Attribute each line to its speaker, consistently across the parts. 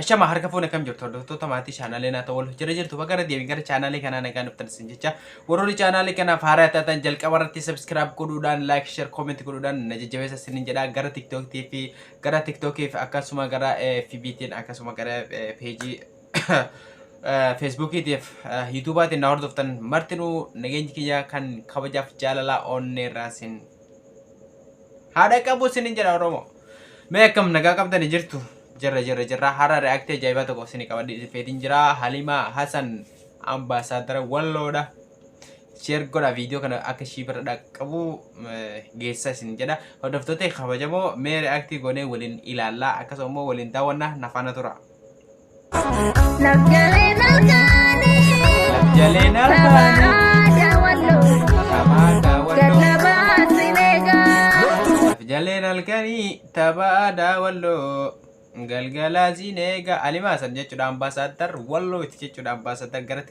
Speaker 1: Ashama harka fuuna kam jirtu hordoftoota maatii chaanaalee naa ta'u jira jirtu bakka irra deebiin gara chaanaalee kanaa nagaan dhuftan isin jecha warroonni chaanaalee kanaaf haaraa taatan jalqaba irratti subscribe godhuudhaan like share comment godhuudhaan na jajjabeessa isiniin jedha gara TikTokii fi akkasuma gara FB'tiin akkasuma gara peejii Facebookiitiif YouTube'aatiin na hordoftan martinuu nageenyi kiyya kan kabajaaf jaalalaa onneerraa isin haadha qabu isiniin jedha Oromoo. Mee akkam nagaa qabdanii jirtu? Jirra hara react ajaa'iba tokko isin qabadhi fedhin jira. Halima Hassan ambassador Walloodha. Share godha video kana akka ishii bira dhaqqabu geessa isin jedha. Hordoftoota kabajamoo mee react goonee waliin ilaallaa akkasuma waliin daawwannaa nafaana tura. Labjaleen alkanii tabaada walloo galgala zinega alima san jechuudha ambassador Walloo itti jechuudha ambassador gara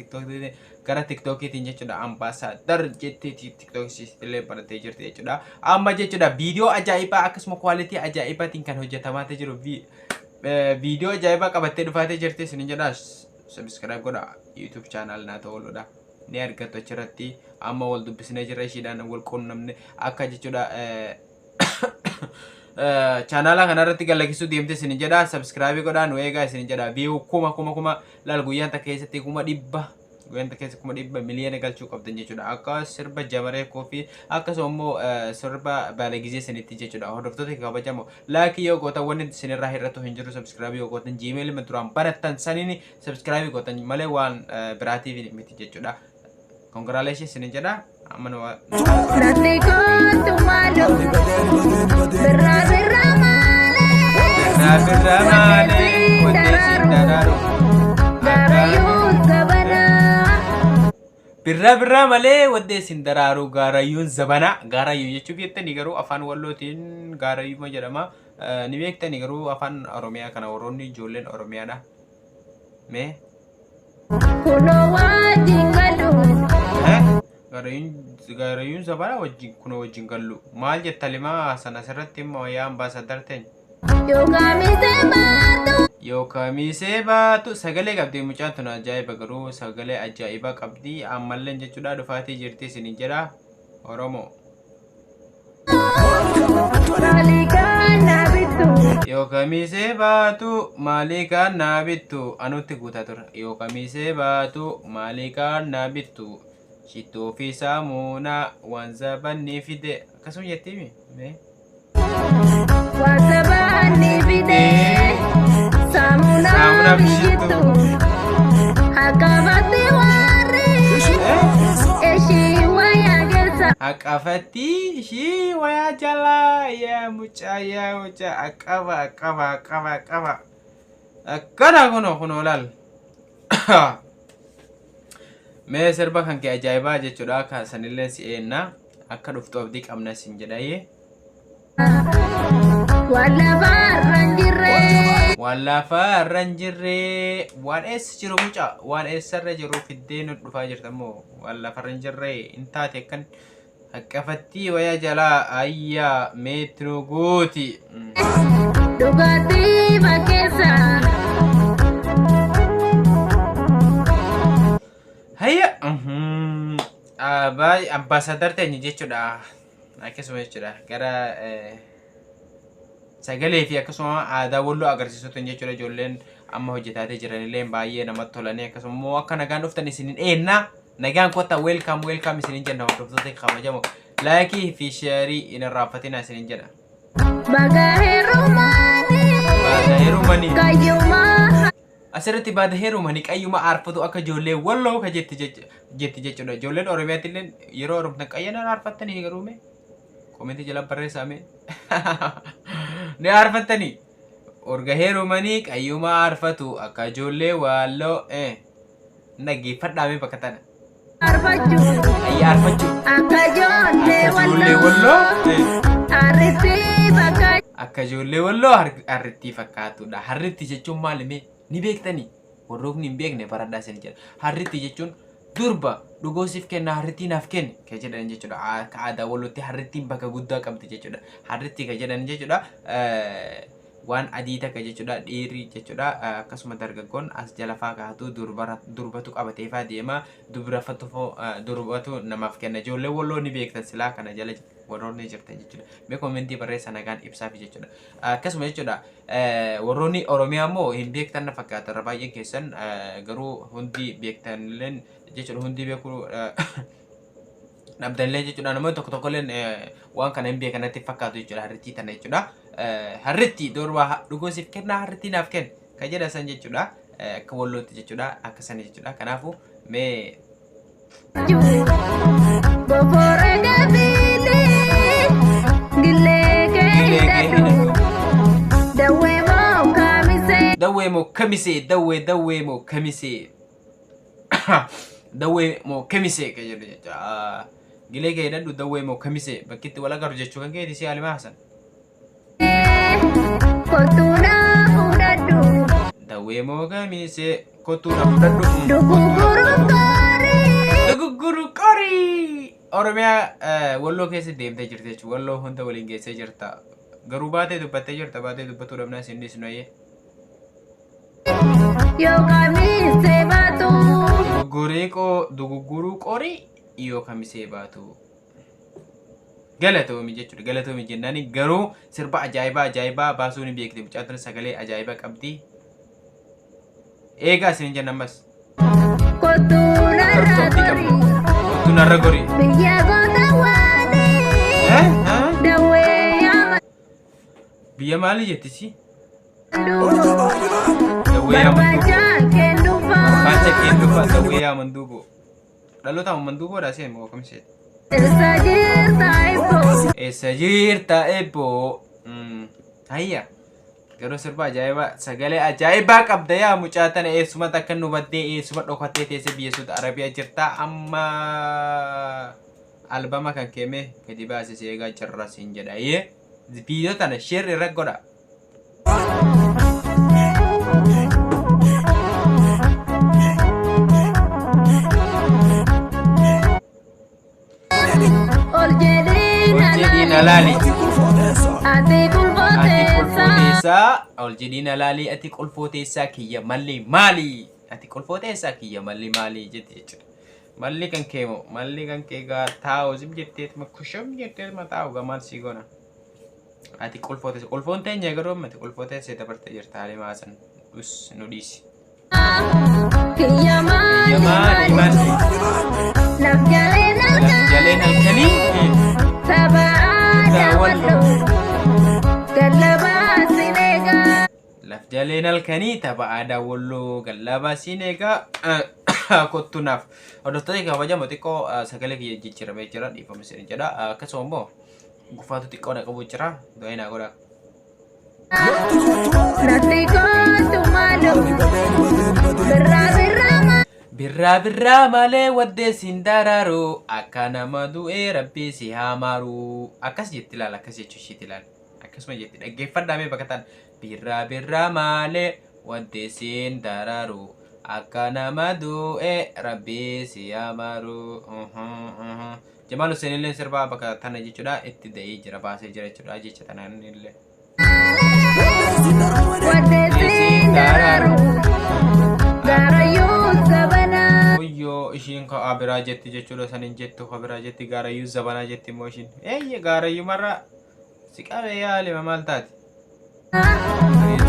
Speaker 1: TikTokiitiin jechuudha ambassador jettee TikTokii illee baratee jirti jechuudha amma jechuudha viidiyoo ajaa'ibaa akkasuma quality ajaa'ibaatiin kan hojjetamaa jiru viidiyoo ajaa'ibaa qabattee dhufaatee jirti isin jedha subscribe godha YouTube channel naa ta'u Walloodha ni argattu achirratti amma wal dubbisnee jirra ishiidhaan wal quunnamne akka jechuudha channel kanarratti galakisu deemte isin jedha subscribe godhaan nu eegaa isin jedha view kuma laal guyyaan takka keessatti kuma dhibba miliyoona galchuu qabdan jechuudha akka sirba jamaree koofi akkasuma immoo sirba baalagizee isinitti jechuudha hordoftoota kabajamoo like yoo gootan wanni isinirraa hir'atu hin jiru subscribe yoo gootan gmail duraan barattan saniin subscribe gootan malee waan biraatiif miti jechuudha congratulations isin jedha amanu birra malee wadde sindararu gaarayyuun zabana gaarayyuu jechuuf jettanii garuu afaan Wallootiin gaarayyuu jedhama ni beektanii garuu afaan Oromiyaa kana warroonni ijoolleen Oromiyaadha mee gaarayyuun zabana wajjin kuno wajjin gallu maal jetta limaa sana sirratti immoo yaa ambassador ta'e Yookamise baatu sagalee qabdi mucaan tun ajaa'iba garuu sagalee ajaa'iba qabdi ammallee jechuudha dhufaatii jirti isin jedha Oromoo. Yookamise baatu maaliikaan naa bittu anutti guutaa tura yookamise baatu maaliikaan naa bittu shittoo fi saamunaa waan zabanni fide akkasuma jettiimi mee. Wazabani vide samuna bishitu hakavati wari eshi waya gersa hakavati shi waya jala ya mucha akava akkana kuno lal mee sirba kan kee ajaa'ibaa jechuudha kan sanillee si'eenna akka dhuftu abdii qabna sin jedhaye Walafa ranjirre waan es jiru mucaa waan eessarra jiru fiddee nu dhufaa jirtamoo walafa ranjirre intaate kan haqqafattii waya jalaa ayyaa meetnu guuti dhugaatii bakkeessa hayya ambassador ta'e jechuudha akkasuma jechuudha gara sagalee fi akkasuma aadaa Walloo agarsiisuutu jechuudha ijoolleen amma hojjetaatee jiranillee baay'ee namatti tolanii akkasuma immoo akka nagaan dhuftan isiniin eenna nagaan kottaa welcome isiniin jenna hordoftoota kabajamoo like fi share hin irraanfatina isiniin jedha. Bagaheerumanii asirratti bagaheerumanii qayyuma aarfatu akka ijoollee Walloo ka jetti jechuudha ijoolleen Oromiyaatillee yeroo Oromiyaan qayyana aarfattanii garuume komentii jala barreessame ne aarfattanii orgaheerumanii qayyuma aarfatu akka ijoollee Walloo naggeeffadhaame bakka tana aarfachuu akka ijoollee Walloo akka ijoollee Walloo harritti fakkaatudha harritti jechuun maalime ni beektanii warroonni hin beekne baradhaa isin jedha harritti jechuun durba dhugoosiif kenna harritti naaf kenne ka jedhan jechuudha aadaa Wallootti harrittiin bakka guddaa qabdi jechuudha harritti ka jedhan jechuudha waan adii takka jechuudha dhiirri jechuudha akkasuma dargaggoon as jala faa kaatu durbatu qabatee faa deema durbatu namaaf kenna ijoollee walloo ni beektan silaa kana jala warroonni jirtan jechuudha mee komentii barreessa nagaan ibsaaf jechuudha akkasuma jechuudha warroonni oromiyaa immoo hin beektan na fakkaata irra baay'een keessan garuu hundi beektan illeen jechuudha hundi beekuu nabdalee jechuudha namoonni tokko illeen waan kana hin beekanatti fakkaatu jechuudha harritii tana jechuudha harritti dorba dhugoosiif kennaa harritti naaf kenna ka jedha san jechuudha akka wallootti jechuudha akka san jechuudha kanaafu mee dawwee moo kamisee dawwee moo kamisee dawwee moo kamisee ka jedhu jechuudha gilee kee dadhu dawwee moo kamisee bakkitti wal agaru jechuu kan keeti si Alimaa Hasan dawwee moo kamisee kottuudha fudhadhu duguguru qorii oromiyaa walloo keessa deemtee jirti jechuudha walloo hunda waliin geessee jirta garuu baatee dubbattee jirta baatee dubbatuu dhabnaa isin isnoyee duguguru qorii yoo kamisee baatu galatoomi jechuudha galatoomi jennaani garuu sirba ajaa'ibaa baasuu ni beekte mucaatonni sagalee ajaa'ibaa qabdi eegaa isin jennan bas kottu narra gori biyya maali jettisi dawwee yaa manduubo dhaloota manduuboodha seen moo kamisee eessa jirta eebbo hayya garuu sirba ajaa'ibaa sagalee ajaa'ibaa qabda yaa mucaatan eessuma takka nu baddee eessuma dhokattee teesse biyya Saudi Arabiyaa jirta amma albama kan keeme gadi baasisee eegaa jirra siin jedha viidiyoo tana sheer irra godha Oljedina lali ati qulfooteessaa kiyya malli maali ati qulfooteessaa kiyya malli maali jetti jechuudha malli kan keemo malli kan keegaa taa'u zim jetteet makusham jetteet mataa'u gamaan si gona ati qulfooteessa qulfoon teenya garuu ammati qulfooteessa dabartee jirta Alimaa Hasan us nu dhiisi kiyya maali maali lafjaleen halkanii lafjaleen halkanii tapha aadaa walloo gallabaa siin eegaa kottunaaf hordoftoota kabajamoo xiqqoo sagalee kiyya jijjiiramee jira dhiifama isin jedha akkasuma immoo gufaatu xiqqoo na qabu jira do'ee naa godha birraa malee waddee siin daraaru akka nama du'ee rabbii si haamaaru akkas jetti ilaala akkas jechuu ishiitti ilaala akkasuma jetti dhaggeeffadhaamee bakka ta'an birraa malee waddee siin daraaru akka nama du'ee rabbii si haamaaru Jamal Hussein illee sirba bakka tana jechuudha itti da'ee jira baasee jira jechuudha jecha tanaan illee waddee siin daraaru Uyyo ishiin ka abiraa jetti jechuudha sanin jettu abiraa jetti gaarayyuu zabanaa jetti immoo ishiin eeyye gaarayyuu marra si qabee yaali maal taati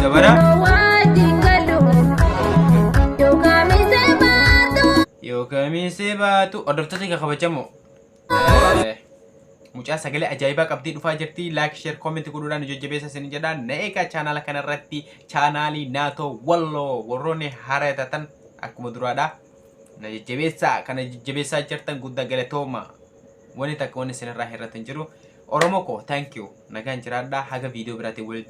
Speaker 1: zabana yoo kamisee baatu hordoftoota kee kabajamoo mucaa sagalee ajaa'ibaa qabdii dhufaa jirti like share comment godhuudhaan jajjabeessa isin jedha na eegaa chaanaala kanarratti chaanaalii naatoo walloo warroonni haratatan akkuma duraadha na jajjabeessa kana jajjabeessaa jirtan guddaa galatooma wani takka wani isinirraa hir'atan jiru oromoo ko thank you nagaan jiraadha haga viidiyoo biraatti wal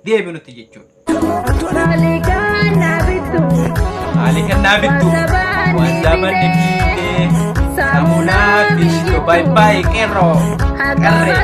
Speaker 1: deebinutti jechuudha maalikan naabittu waan zamanni fiidee samunaa fiishito bye bye qeerroo qarree